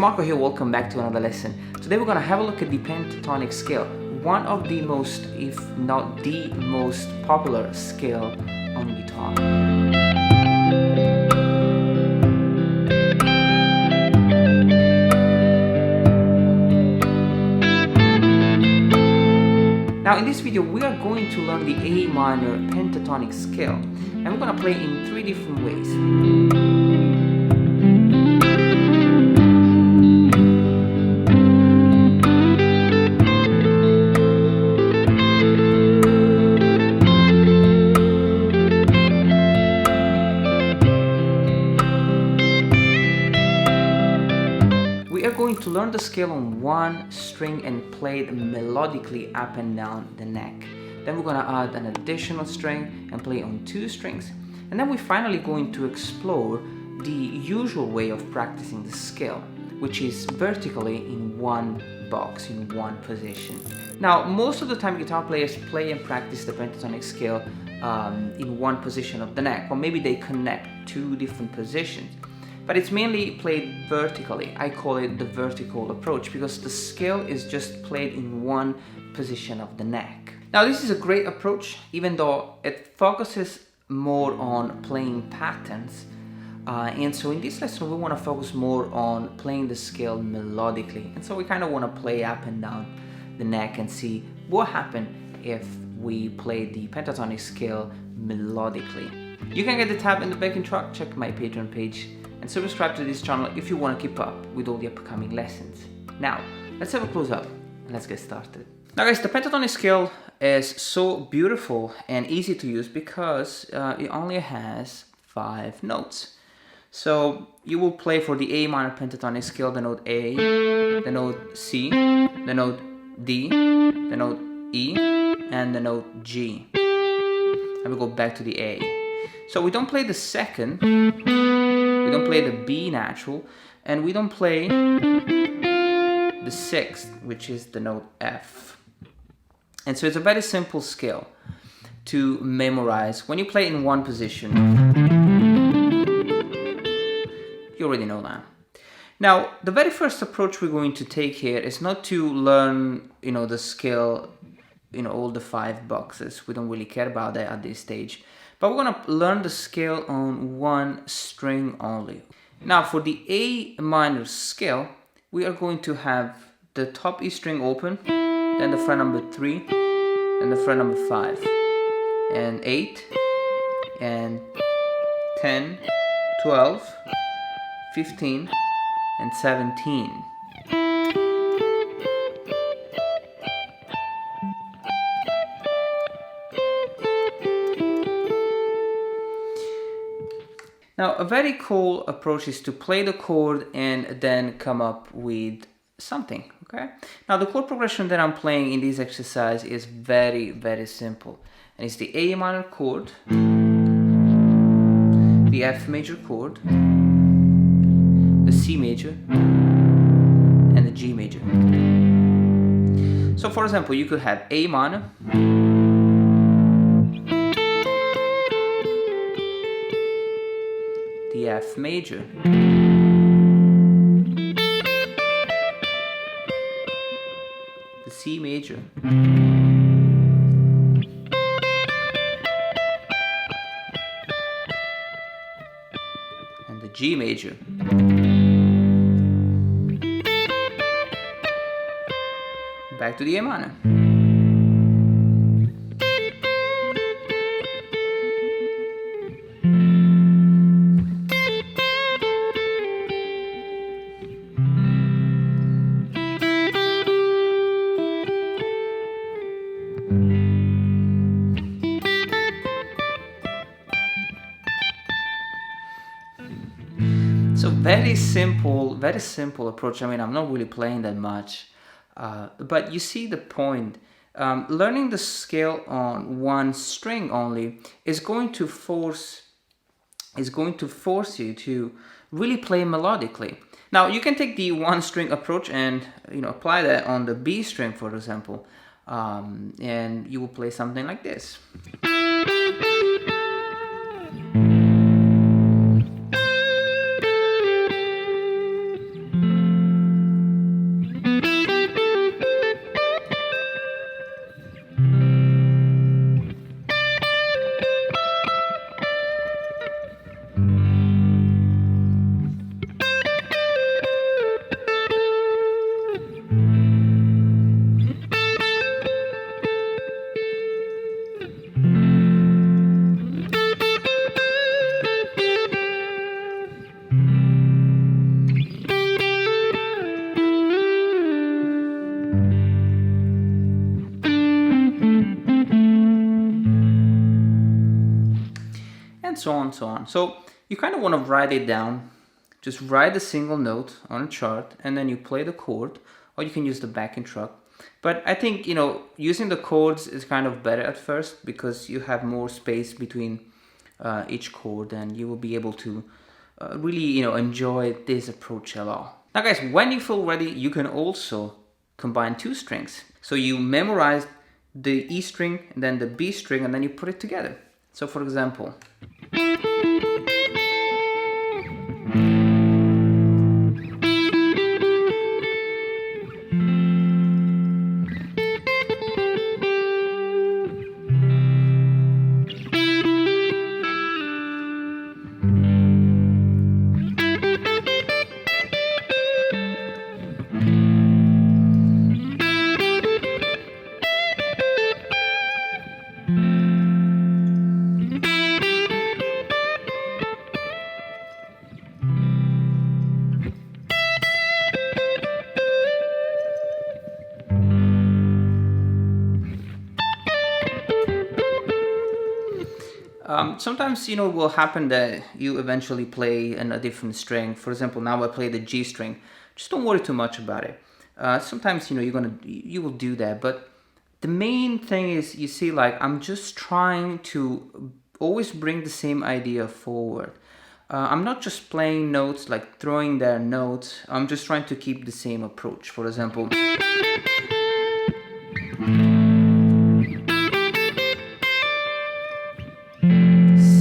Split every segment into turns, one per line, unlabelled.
Marco here, welcome back to another lesson. Today we're going to have a look at the pentatonic scale, one of the most, if not the most popular scale on guitar. Now in this video we are going to learn the A minor pentatonic scale, and we're going to play in three different ways. We are going to learn the scale on one string and play it melodically up and down the neck. Then we're going to add an additional string and play on two strings. And then we're finally going to explore the usual way of practicing the scale, which is vertically in one box, in one position. Now, most of the time guitar players play and practice the pentatonic scale in one position of the neck, or maybe they connect two different positions. But it's mainly played vertically. I call it the vertical approach because the scale is just played in one position of the neck. Now this is a great approach, even though it focuses more on playing patterns. And so in this lesson we want to focus more on playing the scale melodically. And so we kind of want to play up and down the neck and see what happens if we play the pentatonic scale melodically. You can get the tab in the backing track, check my Patreon page, and subscribe to this channel if you want to keep up with all the upcoming lessons. Now, let's have a close up and let's get started. Now guys, the pentatonic scale is so beautiful and easy to use because it only has 5 notes. So you will play for the A minor pentatonic scale the note A, the note C, the note D, the note E, and the note G. And we go back to the A. So we don't play the second, we don't play the B natural, and we don't play the sixth, which is the note F. And so it's a very simple scale to memorize. When you play in one position, you already know that. Now, the very first approach we're going to take here is not to learn, the scale, all the 5 boxes. We don't really care about that at this stage. But we're going to learn the scale on one string only. Now for the A minor scale, we are going to have the top E string open, then the fret number 3, and the fret number 5, and 8, and 10, 12, 15, and 17. Now, a very cool approach is to play the chord and then come up with something, okay? Now, the chord progression that I'm playing in this exercise is very, very simple. And it's the A minor chord, the F major chord, the C major, and the G major. So, for example, you could have A minor, the F major, the C major, and the G major. Back to the A minor. So very simple approach. I mean, I'm not really playing that much, but you see the point. Learning the scale on one string only is going to force you to really play melodically. Now you can take the one string approach and apply that on the B string, for example, and you will play something like this. And so on, so on. So you kind of want to write it down. Just write a single note on a chart and then you play the chord, or you can use the backing track. But I think, using the chords is kind of better at first because you have more space between each chord and you will be able to really, enjoy this approach a lot. Now guys, when you feel ready, you can also combine two strings. So you memorize the E string and then the B string and then you put it together. So for example, sometimes, it will happen that you eventually play in a different string. For example, now I play the G string. Just don't worry too much about it. Sometimes, you will do that. But the main thing is, you see, like, I'm just trying to always bring the same idea forward. I'm not just playing notes, like throwing their notes. I'm just trying to keep the same approach. For example,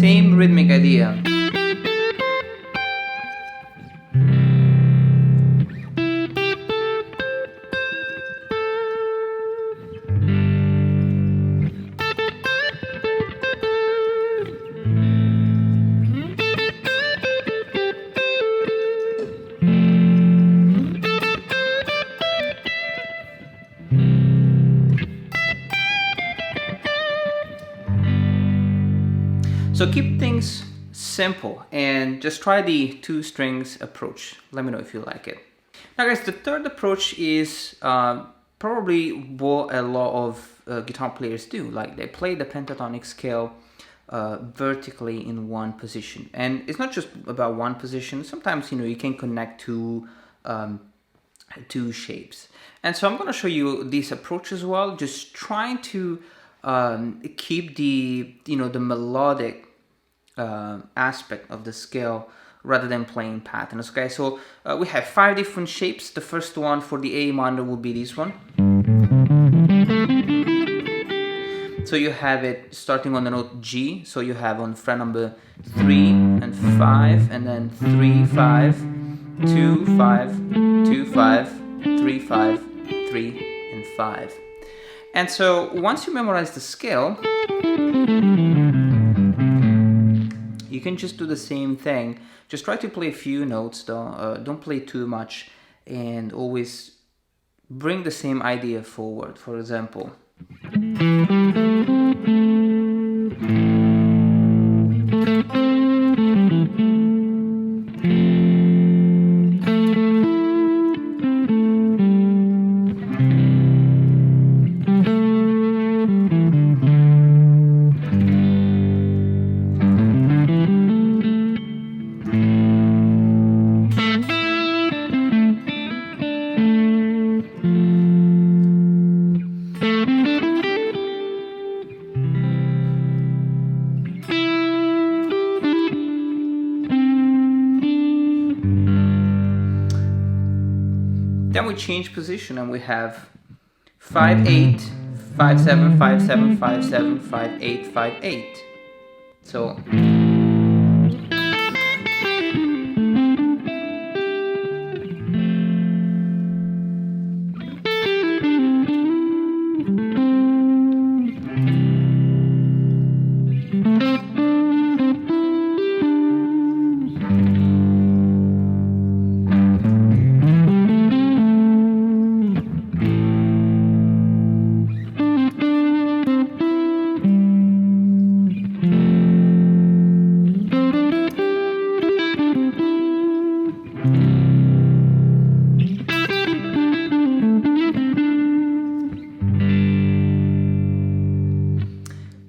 same rhythmic idea. So keep things simple and just try the two strings approach. Let me know if you like it. Now guys, the third approach is probably what a lot of guitar players do. Like, they play the pentatonic scale vertically in one position. And it's not just about one position. Sometimes, you can connect two shapes. And so I'm going to show you this approach as well, just trying to keep the the melodic aspect of the scale rather than playing patterns. Okay, so we have 5 different shapes. The first one for the A minor will be this one. So you have it starting on the note G. So you have on fret number 3 and 5, and then 3, 5, 2, 5, 2, 5, 3, 5, 3, and 5. And so once you memorize the scale, you can just do the same thing. Just try to play a few notes though, don't play too much, and always bring the same idea forward. For example, then we change position and we have 5, 8, 5, 7, 5, 7, 5, 7, 5, 8, 5, 8. So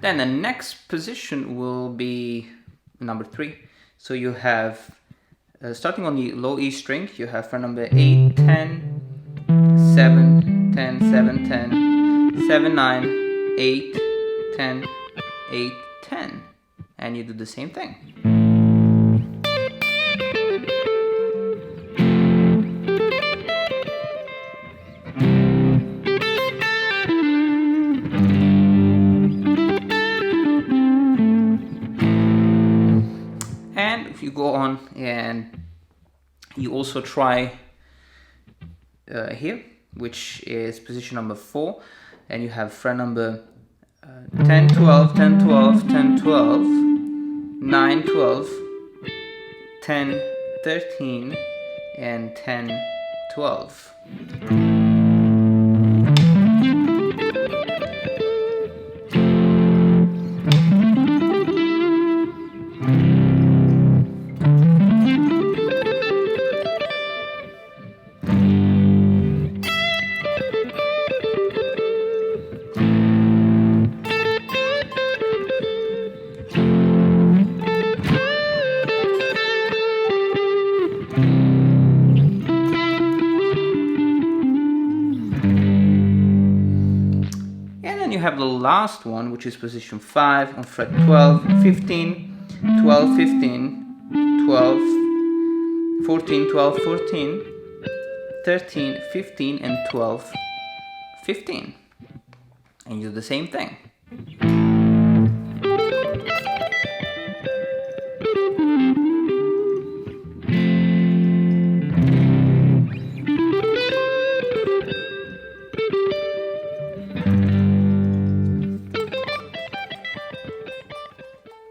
Then the next position will be number 3. So you have, starting on the low E string, you have fret number 8, 10, 7, 10, 7, 10, 7, 9, 8, 10, 8, 10. And you do the same thing. And if you go on and you also try here, which is position number 4, and you have fret number 10, 12, 10, 12, 10, 12, 9, 12, 10, 13, and 10, 12. You have the last one, which is position 5 on fret 12, 15, 12, 15, 12, 14, 12, 14, 13, 15, and 12, 15. And you do the same thing.